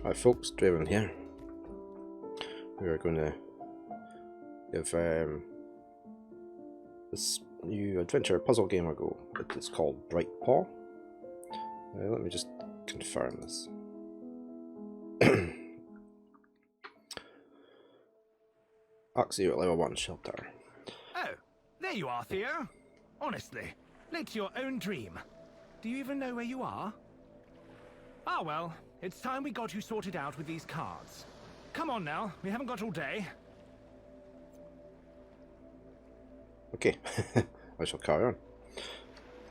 Right folks, Draven here. We are going to give this new adventure puzzle game a go. It is called BRIGHTPAW. Let me just confirm this. Axio level 1 shelter. Oh, there you are, Theo. Honestly, late to your own dream. Do you even know where you are? Ah well, it's time we got you sorted out with these cards. Come on now, we haven't got all day. Okay, I shall carry on.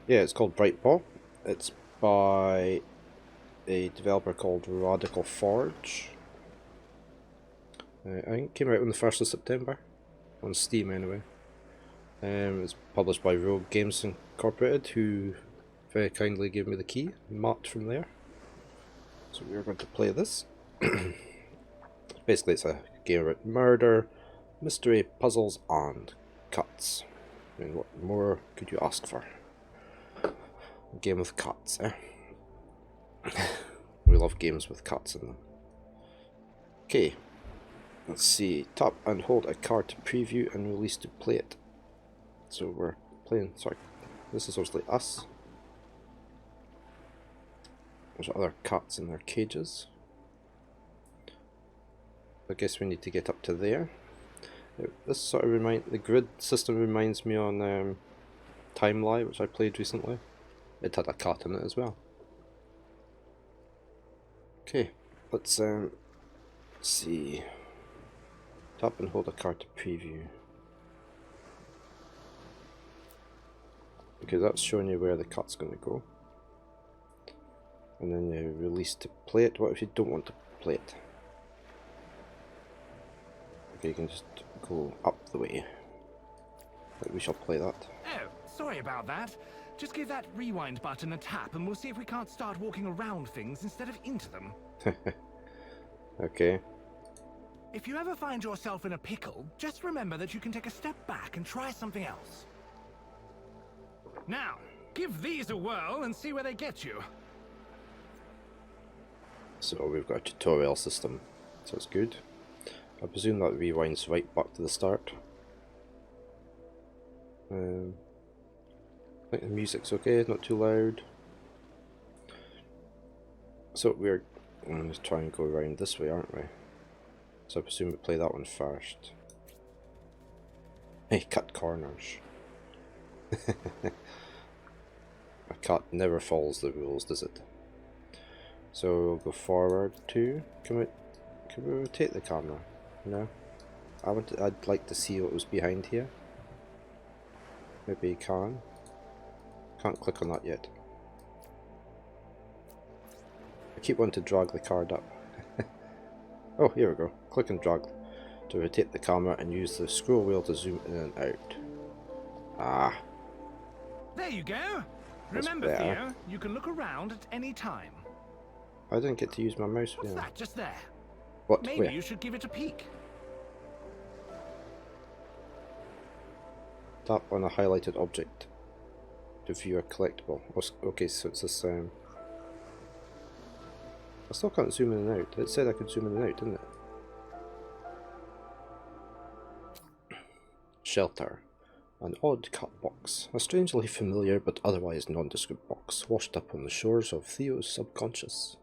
Yeah, it's called BRIGHTPAW. It's by a developer called Radical Forge. I think it came out on the 1st of September, on Steam anyway. It's published by Rogue Games Incorporated, who very kindly gave me the key, marked from there. So we're going to play this. Basically it's a game about murder, mystery, puzzles and cuts. I mean, what more could you ask for? A game with cuts, eh? We love games with cuts in them. Okay, let's see. Tap and hold a card to preview and release to play it. So we're playing, sorry, this is obviously us. There's other cats in their cages. I guess we need to get up to there. This sort of the grid system reminds me on Timeline, which I played recently. It had a cat in it as well. Okay, let's see. Tap and hold a card to preview. Okay, that's showing you where the cut's going to go. And then you release to play it. What if you don't want to play it? Okay, you can just go up the way. Like we shall play that. Oh, sorry about that. Just give that rewind button a tap and we'll see if we can't start walking around things instead of into them. Okay. If you ever find yourself in a pickle, just remember that you can take a step back and try something else. Now, give these a whirl and see where they get you. So we've got a tutorial system, so it's good. I presume that rewinds right back to the start. I think the music's okay, not too loud. So we're going to try and go around this way, aren't we? So I presume we play that one first. Hey, cut corners. A cat never follows the rules, does it? So we'll go forward to. Can we rotate the camera? No. I'd like to see what was behind here. Maybe you can. Can't click on that yet. I keep wanting to drag the card up. Oh, here we go. Click and drag to rotate the camera and use the scroll wheel to zoom in and out. Ah. There you go. That's Remember, better. Theo, you can look around at any time. I didn't get to use my mouse wheel. What's that just there? What? Maybe Where? you should give it a peek. Tap on a highlighted object to view a collectible. Okay, so it's this. I still can't zoom in and out. It said I could zoom in and out, didn't it? Shelter. An odd cut box. A strangely familiar but otherwise nondescript box washed up on the shores of Theo's subconscious.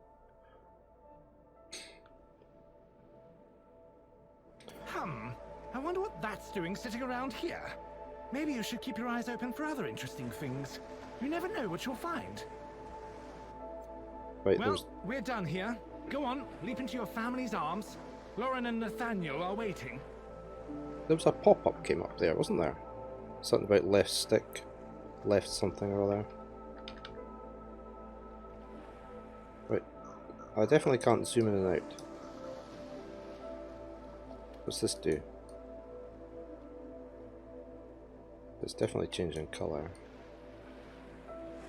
I wonder what that's doing sitting around here. Maybe you should keep your eyes open for other interesting things. You never know what you'll find. Right, Well, we're done here. Go on, leap into your family's arms. Lauren and Nathaniel are waiting. there was a pop-up came up there, wasn't there? Something about left stick, left something or other. Right, I definitely can't zoom in and out. What's this do? It's definitely changing colour.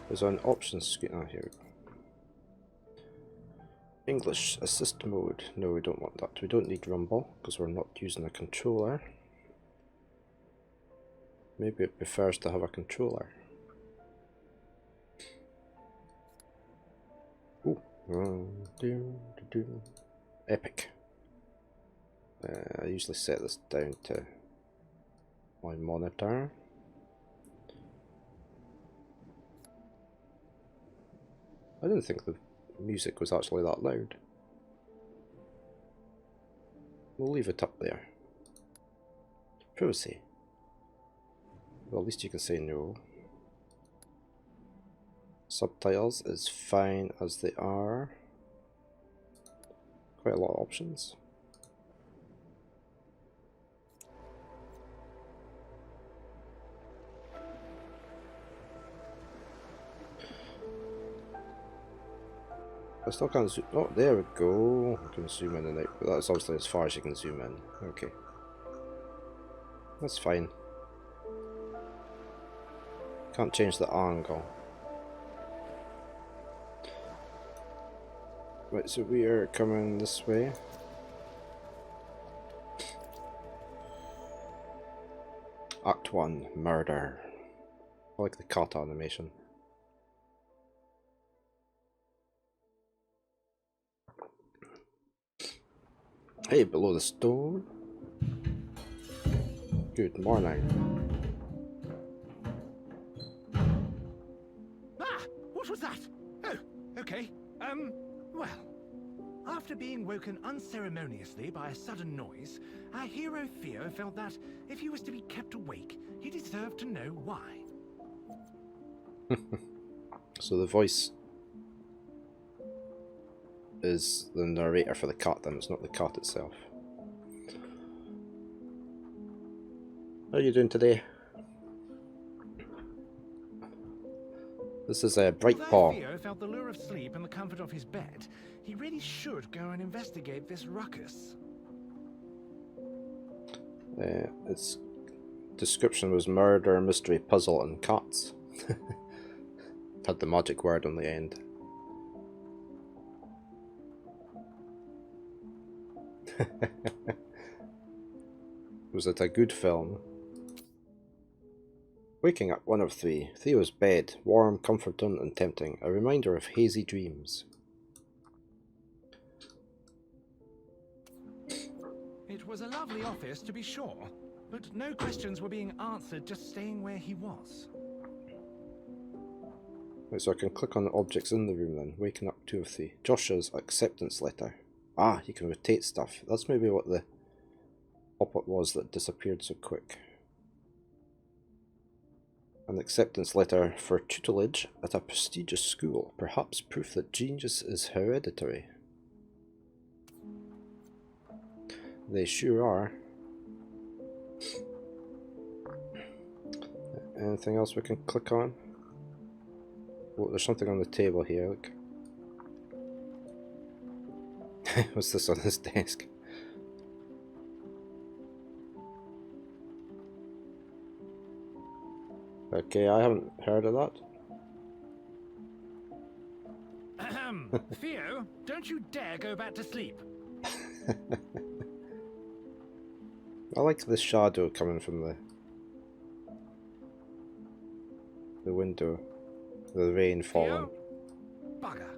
There's an options screen. Oh, here we go. English assist mode. No, we don't want that. We don't need rumble because we're not using a controller. Maybe it prefers to have a controller. Ooh. epic. I usually set this down to my monitor. I didn't think the music was actually that loud. We'll leave it up there. Privacy. Well, at least you can say no. Subtitles is fine as they are. Quite a lot of options. I still can't zoom. Oh, there we go. I can zoom in and out, but that's obviously as far as you can zoom in. Okay. That's fine. Can't change the angle. Right, so we are coming this way. Act 1, Murder. I like the cat animation. Hey, below the stone. Good morning. Ah! What was that? Oh, okay. Well, after being woken unceremoniously by a sudden noise, our hero Theo felt that if he was to be kept awake, he deserved to know why. So the voice is the narrator for the cat, then it's not the cat itself. How are you doing today? This is a BRIGHTPAW. Although Theo felt the lure of sleep and the comfort of his bed, he really should go and investigate this ruckus. Its description was murder, mystery, puzzle, and cats. Had the magic word on the end. Was it a good film? Waking up 1 of 3. Theo's bed, warm, comforting and tempting, a reminder of hazy dreams. It was a lovely office, to be sure, but no questions were being answered just staying where he was. Right, so I can click on the objects in the room then. Waking up 2 of 3. Josh's acceptance letter. Ah, you can rotate stuff. That's maybe what the pop-up was that disappeared so quick. An acceptance letter for tutelage at a prestigious school. Perhaps proof that genius is hereditary. They sure are. Anything else we can click on? Oh, there's something on the table here, look. What's this on his desk? Okay, I haven't heard of that. Ahem. Theo, don't you dare go back to sleep. I like the shadow coming from the window. The rain falling. Theo? Bugger.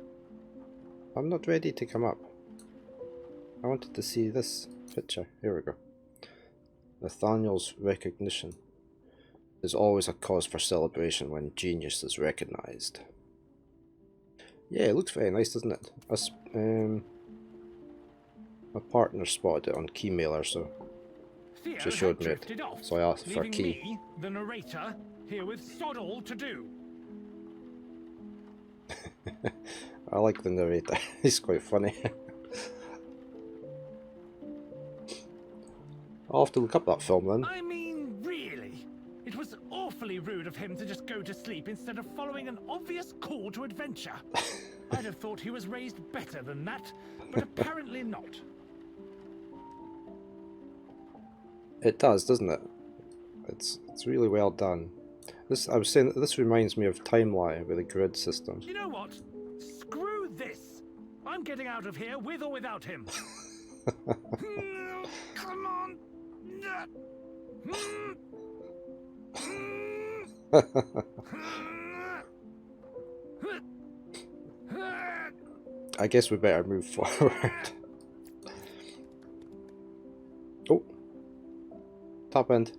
I'm not ready to come up. I wanted to see this picture. Here we go. Nathaniel's recognition. There's always a cause for celebration when genius is recognized. Yeah, it looks very nice, doesn't it? My partner spotted it on Keymailer, so Theo she showed me it. drifted off, So I asked for a leaving key. me, the narrator, here with sod all to do. I like the narrator. He's quite funny. I'll have to look up that film then. I mean, really? It was awfully rude of him to just go to sleep instead of following an obvious call to adventure. I'd have thought he was raised better than that, but apparently not. It does, doesn't it? It's really well done. I was saying that this reminds me of Timeline with a grid system. You know what? Screw this! I'm getting out of here with or without him. No, come on! I guess we better move forward. Top end.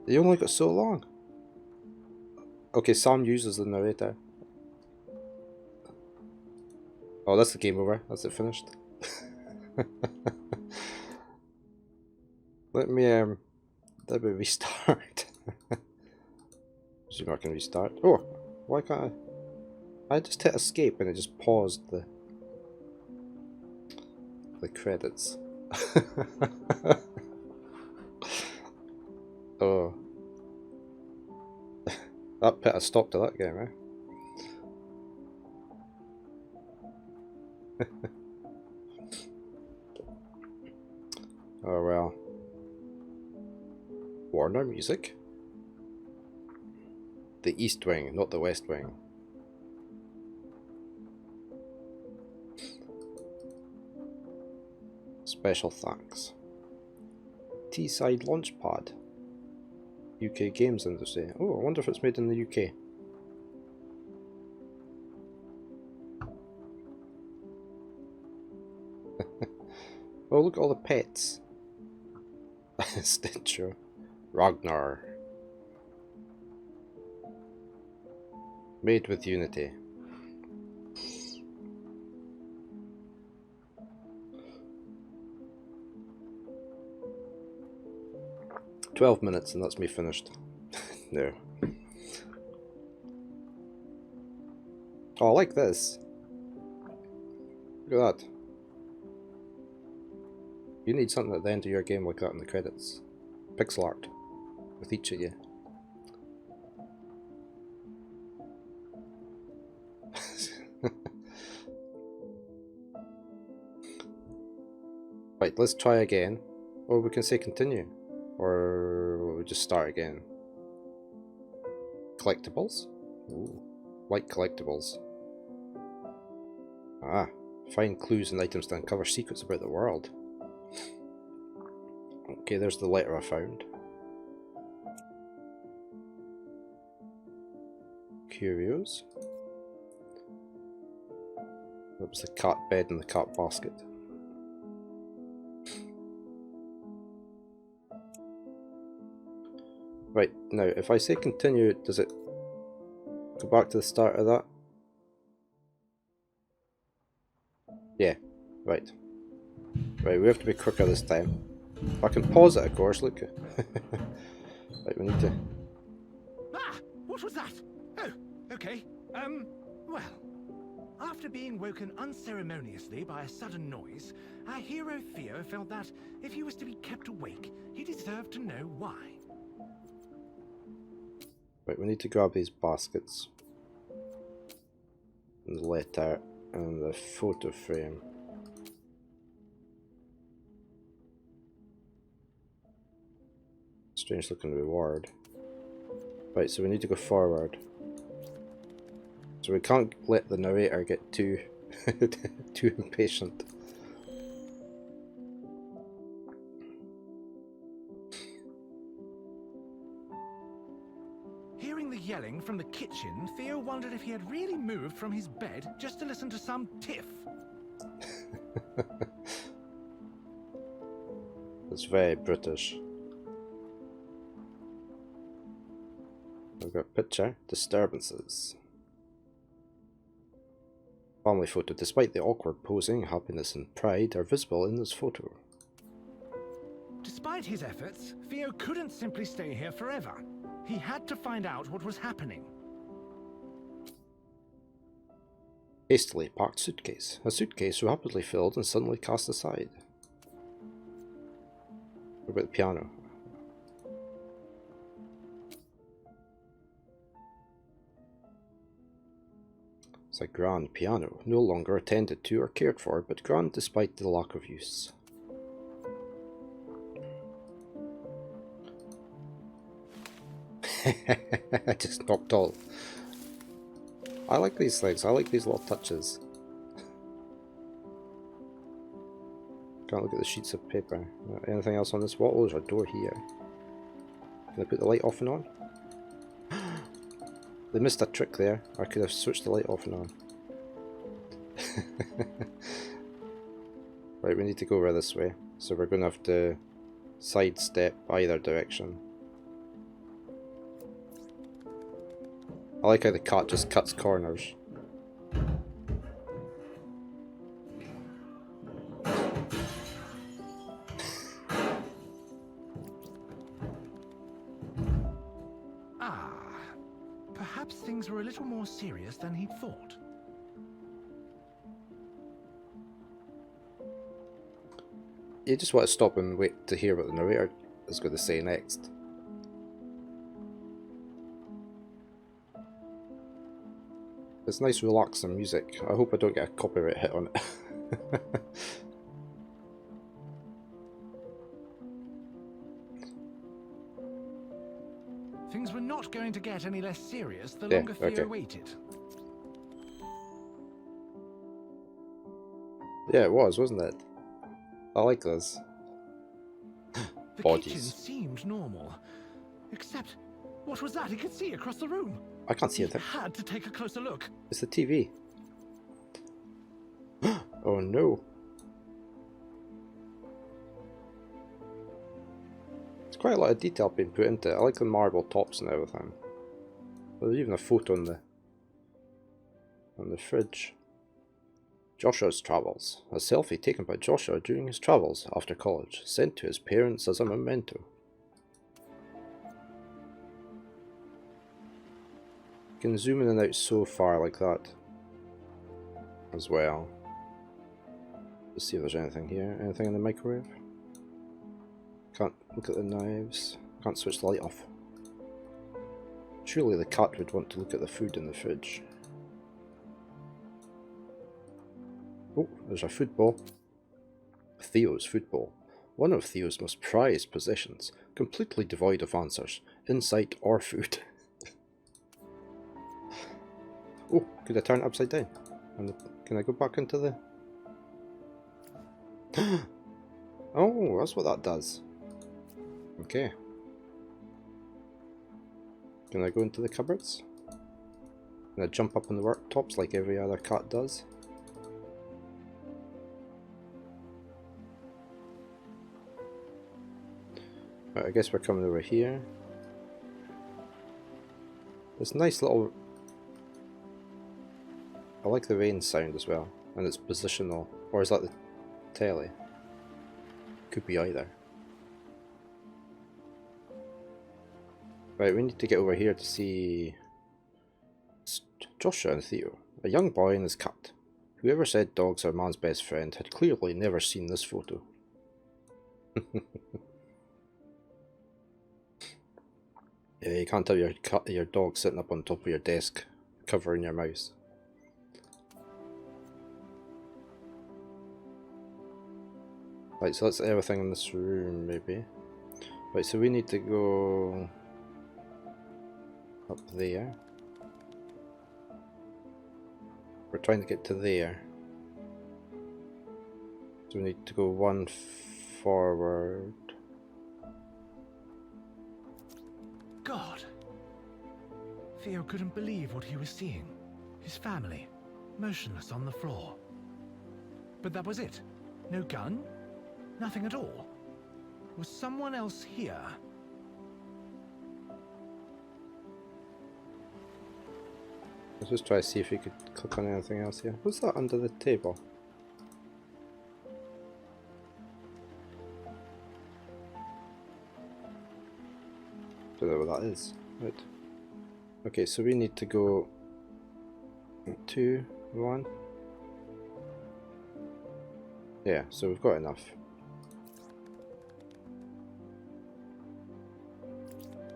You only got so long. Okay, Sam uses the narrator. Oh, that's the game over. That's it finished. Let me restart. See if I can restart. Oh, why can't I? I just hit escape and it just paused the credits. Oh, that put a stop to that game, eh? Oh well. Warner Music. The East Wing, not the West Wing. Special thanks. Teesside Launchpad. UK games industry. Oh, I wonder if it's made in the UK. Oh, look at all the pets. Stitcher. Ragnar. Made with Unity. $12 and that's me finished. No. Oh, I like this. Look at that. You need something at the end of your game like that in the credits. Pixel art. With each of you. Right, let's try again. Or we can say continue. Or we just start again. Collectibles? Ooh, like collectibles. Ah, find clues and items to uncover secrets about the world. Okay, there's the letter I found. Curios. That was the cat bed and the cat basket. Right, now if I say continue, does it go back to the start of that? Yeah, right. Right, we have to be quicker this time. I can pause it, of course, look. Right, we need to... Ah! What was that? Oh, okay. Well, after being woken unceremoniously by a sudden noise, our hero Theo felt that if he was to be kept awake, he deserved to know why. Right, we need to grab these baskets. And the letter and the photo frame. Strange looking reward. Right, so we need to go forward. So we can't let the narrator get too too impatient. Hearing the yelling from the kitchen, Theo wondered if he had really moved from his bed just to listen to some tiff. It's very British. I've got a picture. Disturbances. Family photo. Despite the awkward posing, happiness and pride are visible in this photo. Despite his efforts, Theo couldn't simply stay here forever. He had to find out what was happening. Hastily packed suitcase. A suitcase rapidly filled and suddenly cast aside. What about the piano? It's a grand piano, no longer attended to or cared for, but grand despite the lack of use. I just knocked all. I like these things, I like these little touches. Can't look at the sheets of paper. Anything else on this wall? Oh, there's a door here. Can I put the light off and on? They missed a trick there. I could have switched the light off and on. Right, we need to go over this way. So we're going to have to sidestep either direction. I like how the cat just cuts corners. Perhaps things were a little more serious than he'd thought. You just want to stop and wait to hear what the narrator is going to say next. It's nice relaxing music. I hope I don't get a copyright hit on it. Things were not going to get any less serious the longer Theo waited. Yeah, it was, wasn't it? I like this. The Bodies. kitchen seemed normal, except what was that he could see across the room? I can't see anything. He had to take a closer look. It's the TV. Oh no. There's quite a lot of detail being put into it. I like the marble tops and everything. There's even a photo on the fridge. Joshua's travels. A selfie taken by Joshua during his travels after college, sent to his parents as a memento. You can zoom in and out so far like that as well. Let's see if there's anything here. Anything in the microwave? Can't look at the knives. Can't switch the light off. Surely the cat would want to look at the food in the fridge. Oh, there's a football. Theo's football. One of Theo's most prized possessions, completely devoid of answers, insight or food. Oh, could I turn it upside down? And can I go back into the... Oh, that's what that does. Okay. Can I go into the cupboards? Can I jump up on the worktops like every other cat does? Right, I guess we're coming over here. This nice little... I like the rain sound as well, and it's positional. Or is that the telly? Could be either. Right, we need to get over here to see Joshua and Theo, a young boy and his cat. Whoever said dogs are man's best friend had clearly never seen this photo. Yeah, you can't have your dog sitting up on top of your desk, covering your mouse. Right, so that's everything in this room, maybe. Right, so we need to go up there. We're trying to get to there. So we need to go one forward. God. Theo couldn't believe what he was seeing. His family, motionless on the floor. But that was it. No gun? Nothing at all. Was someone else here? Let's just try to see if we could click on anything else here. What's that under the table? Don't know what that is. Right. Okay, so we need to go 2, 1. Yeah, so we've got enough.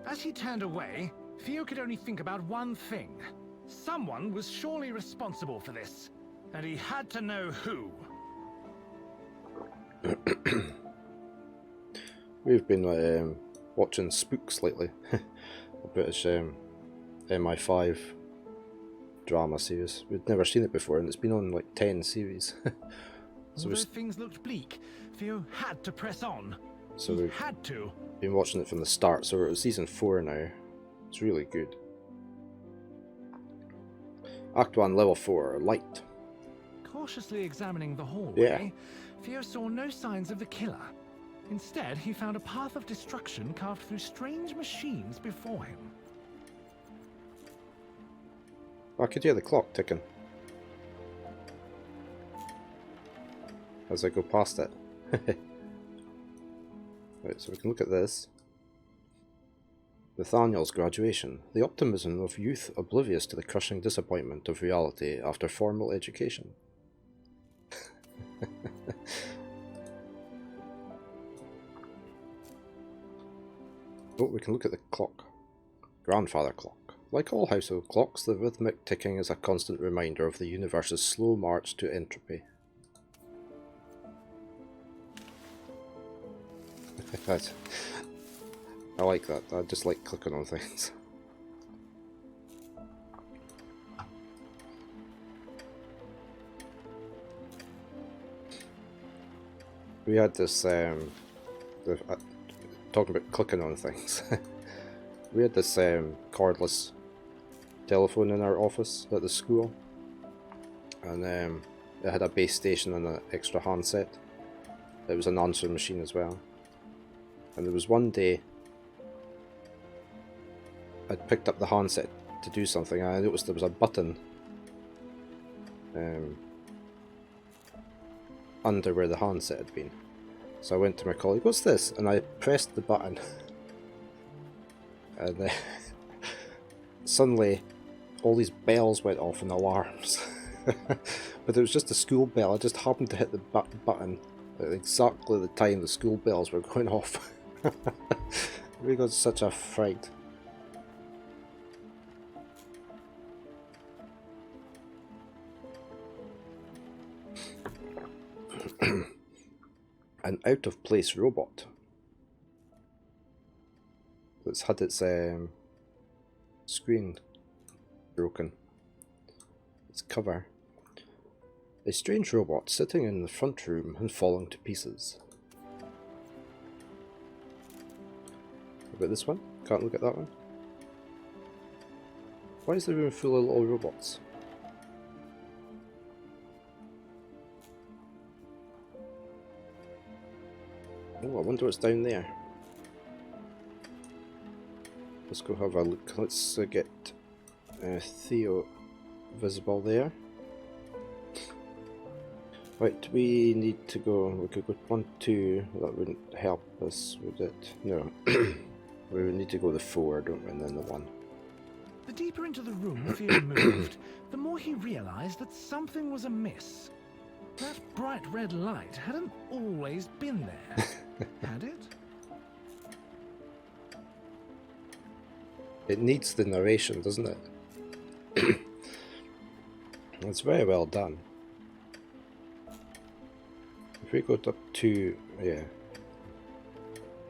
As he turned away, Theo could only think about one thing. Someone was surely responsible for this, and he had to know who. We've been watching Spooks lately, a British MI5 drama series. We'd never seen it before, and it's been on like 10 series. So although things looked bleak, Theo had to press on. So he had to. Been watching it from the start, so we're at season 4 now. It's really good. Act 1, level 4, light. Cautiously examining the hallway, Theo saw no signs of the killer. Instead, he found a path of destruction carved through strange machines before him. I could hear the clock ticking as I go past it. Right, so we can look at this. Nathaniel's graduation. The optimism of youth oblivious to the crushing disappointment of reality after formal education. Oh, we can look at the clock. Grandfather clock. Like all household clocks, the rhythmic ticking is a constant reminder of the universe's slow march to entropy. I like that. I just like clicking on things. We had this, talking about clicking on things. We had this cordless telephone in our office at the school, and it had a base station and an extra handset. It was an answering machine as well. And there was one day I'd picked up the handset to do something, and I noticed there was a button under where the handset had been. So I went to my colleague, "What's this?" And I pressed the button, and suddenly all these bells went off and alarms. But it was just a school bell. I just happened to hit the button at exactly the time the school bells were going off. We got such a fright. An out-of-place robot that's had its screen broken. Its cover. A strange robot sitting in the front room and falling to pieces. What about this one? Can't look at that one. Why is the room full of little robots? Oh, I wonder what's down there. Let's go have a look. Let's get Theo visible there. Right, we need to go. We could go 1, 2. That wouldn't help us, would it? No. We would need to go the 4, don't we? And then the 1. The deeper into the room Theo moved, the more he realized that something was amiss. That bright red light hadn't always been there, had it? It needs the narration, doesn't it? It's very well done. If we go up to, yeah.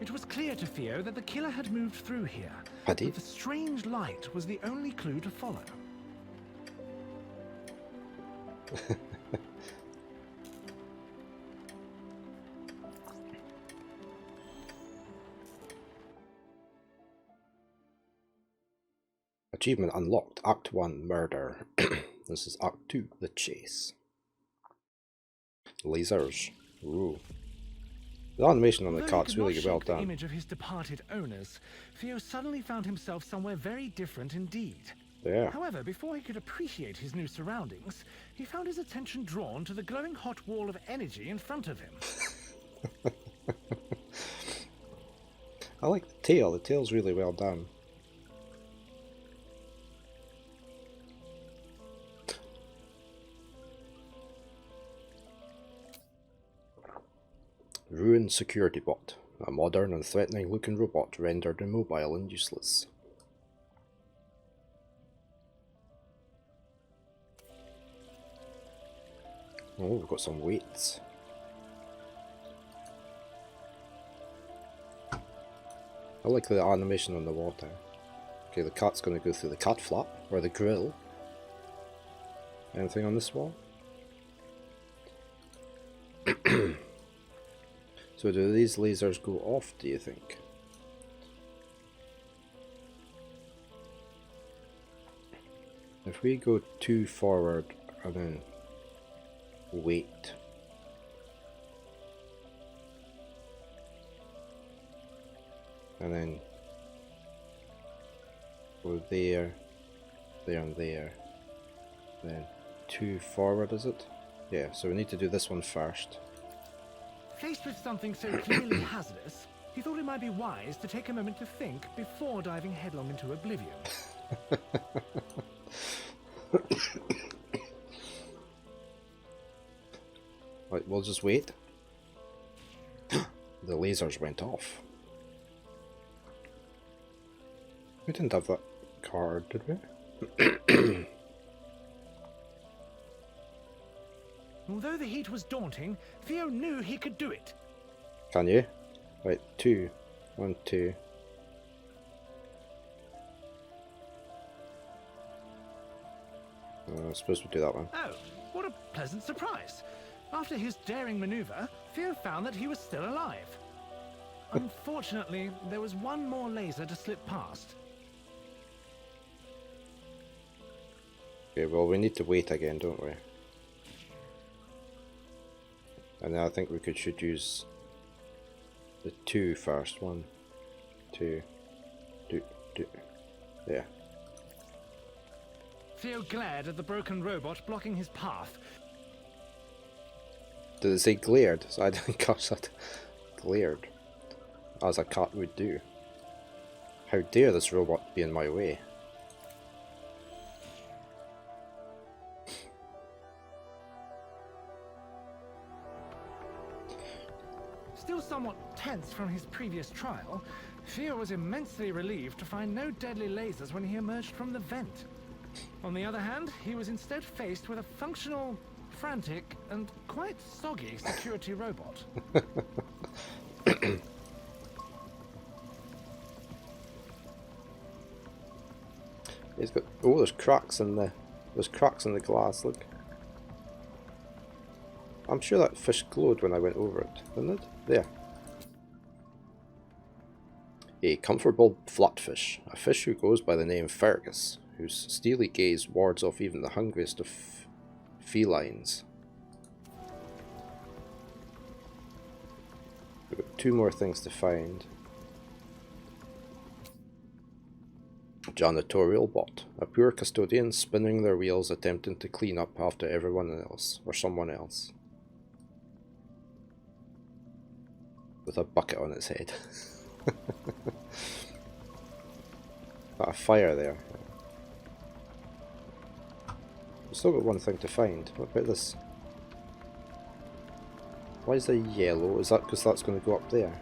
It was clear to Theo that the killer had moved through here. Had he? But the strange light was the only clue to follow. Achievement unlocked. Act 1, murder. This is Act 2, the chase. Lasers. Ooh. The animation on the cart's really well done. The image of his departed owners, Theo suddenly found himself somewhere very different indeed. Yeah. However, before he could appreciate his new surroundings, he found his attention drawn to the glowing hot wall of energy in front of him. I like the tail. The tail's really well done. Ruined security bot. A modern and threatening looking robot rendered immobile and useless. Oh, we've got some weights. I like the animation on the water. Okay, the cat's going to go through the cat flap, or the grill. Anything on this wall? So do these lasers go off, do you think? If we go 2 forward and then wait. And then go there, there and there. Then 2 forward, is it? Yeah, so we need to do this one first. Faced with something so clearly hazardous, he thought it might be wise to take a moment to think before diving headlong into oblivion. Right, we'll just wait. The lasers went off. We didn't have that card, did we? Although the heat was daunting, Theo knew he could do it. Can you? Right, 2. 1, 2. I suppose we'll do that one. Oh, what a pleasant surprise. After his daring maneuver, Theo found that he was still alive. Unfortunately, there was one more laser to slip past. Okay, well we need to wait again, don't we? And then I think we should use the 2 first. 1, 2, do. Yeah. Theo glared at the broken robot blocking his path. Did it say glared? So I didn't catch that. Glared. As a cat would do. How dare this robot be in my way? Still somewhat tense from his previous trial, Theo was immensely relieved to find no deadly lasers when he emerged from the vent. On the other hand, he was instead faced with a functional, frantic, and quite soggy security robot. He's got, oh, there's cracks in the glass. Look, I'm sure that fish glowed when I went over it, didn't it? There. A comfortable flatfish, a fish who goes by the name Fergus, whose steely gaze wards off even the hungriest of felines. We've got 2 more things to find. Janitorial bot, a poor custodian spinning their wheels attempting to clean up after everyone else, or someone else. With a bucket on its head. Got a fire there. We've still got 1 thing to find. What about this? Why is there yellow? Is that because that's going to go up there?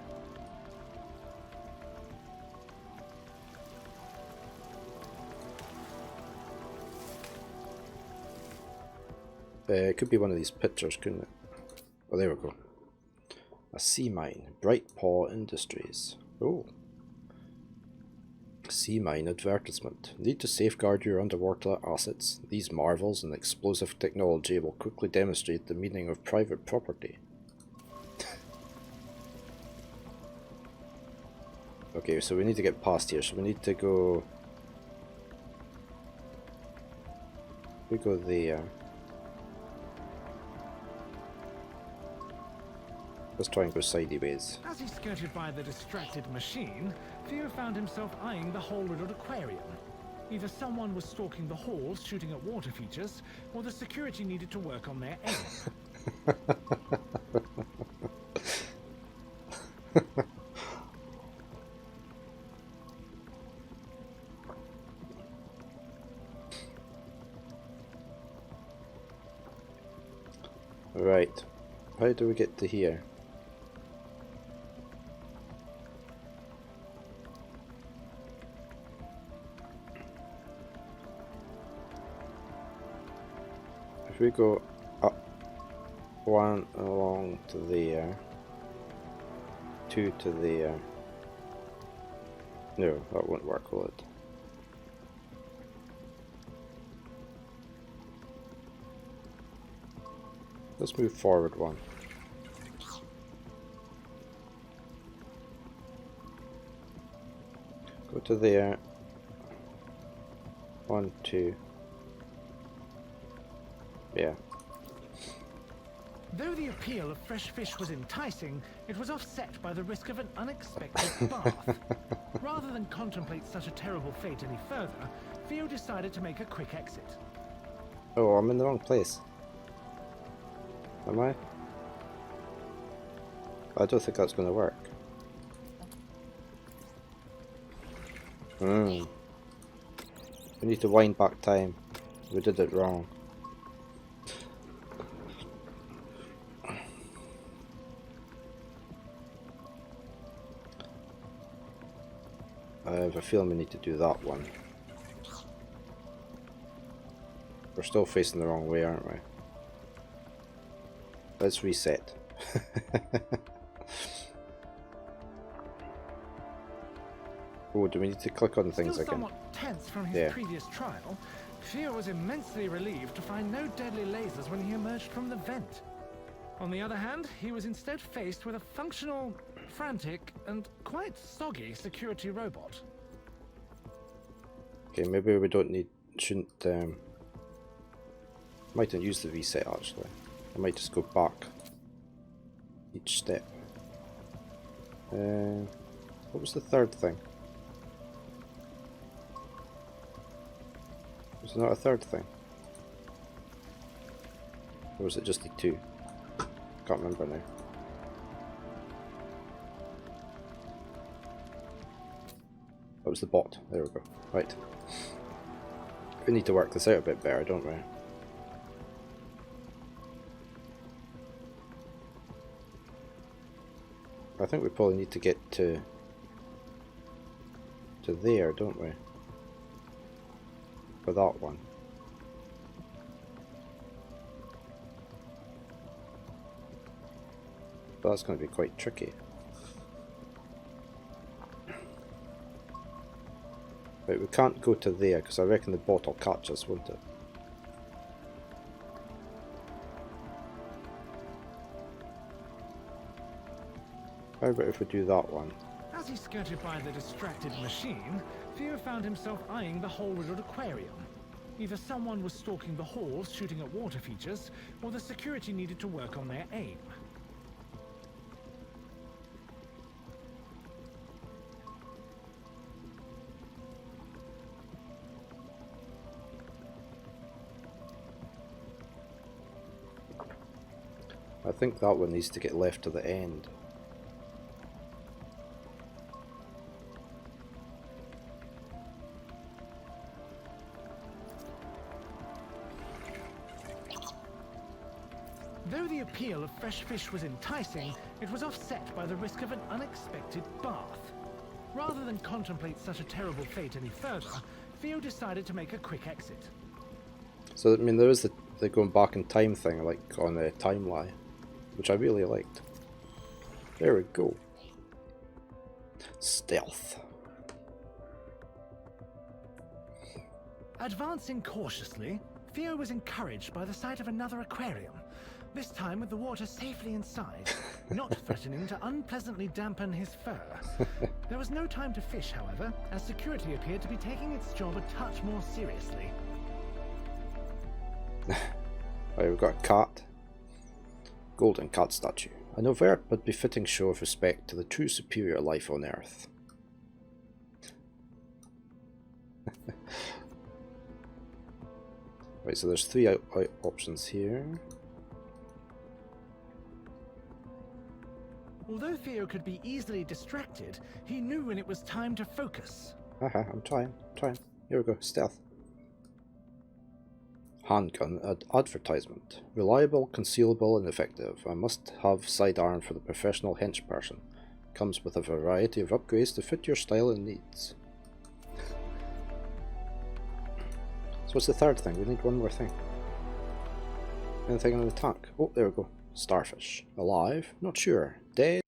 It could be one of these pictures, couldn't it? Oh, there we go. A sea mine. BRIGHTPAW Industries. Oh. Sea mine advertisement. Need to safeguard your underwater assets. These marvels and explosive technology will quickly demonstrate the meaning of private property. Okay, so we need to get past here. So we need to go... We go there. Let's try and go sideways. As he skirted by the distracted machine, Theo found himself eyeing the hole-riddled aquarium. Either someone was stalking the halls shooting at water features, or the security needed to work on their aim. Right. How do we get to here? If we go up 1 along to there, 2 to there. No, that won't work, will it? Let's move forward 1. Go to there. 1, 2. Yeah. Though the appeal of fresh fish was enticing, it was offset by the risk of an unexpected bath. Rather than contemplate such a terrible fate any further, Theo decided to make a quick exit. Oh, I'm in the wrong place. Am I? I don't think that's going to work. We need to wind back time. We did it wrong. I have a feeling we need to do that one. We're still facing the wrong way, aren't we? Let's reset. Oh, do we need to click on things Still again? somewhat tense from his previous trial, Theo was immensely relieved to find no deadly lasers when he emerged from the vent. On the other hand, he was instead faced with a functional, frantic, and quite soggy security robot. Okay, maybe we shouldn't, mightn't use the reset actually. I might just go back each step. What was the third thing? Was there not a third thing? Or was it just the two? Can't remember now. That was the bot. There we go. Right. We need to work this out a bit better, don't we? I think we probably need to get to there, don't we? For that one. But that's going to be quite tricky. Right, we can't go to there because I reckon the bot will catch us, won't it? How about if we do that one? As he skirted by the distracted machine, Theo found himself eyeing the hole-riddled aquarium. Either someone was stalking the halls shooting at water features, or the security needed to work on their aim. I think that one needs to get left to the end. Though the appeal of fresh fish was enticing, it was offset by the risk of an unexpected bath. Rather than contemplate such a terrible fate any further, Theo decided to make a quick exit. So, I mean, there is the going back in time thing, like on the timeline, which I really liked. There we go. Stealth. Advancing cautiously, Theo was encouraged by the sight of another aquarium, this time with the water safely inside, not threatening to unpleasantly dampen his fur. There was no time to fish, however, as security appeared to be taking its job a touch more seriously. Right, we've got a cat. Golden cat statue. An overt but befitting show of respect to the true superior life on Earth. Right, so there's three options here. Although Theo could be easily distracted, he knew when it was time to focus. I'm trying. Here we go, stealth. Handgun advertisement. Reliable, concealable, and effective. I must have sidearm for the professional hench person. Comes with a variety of upgrades to fit your style and needs. So what's the third thing? We need one more thing. Anything on the tank? Oh, there we go. Starfish. Alive? Not sure. Dead?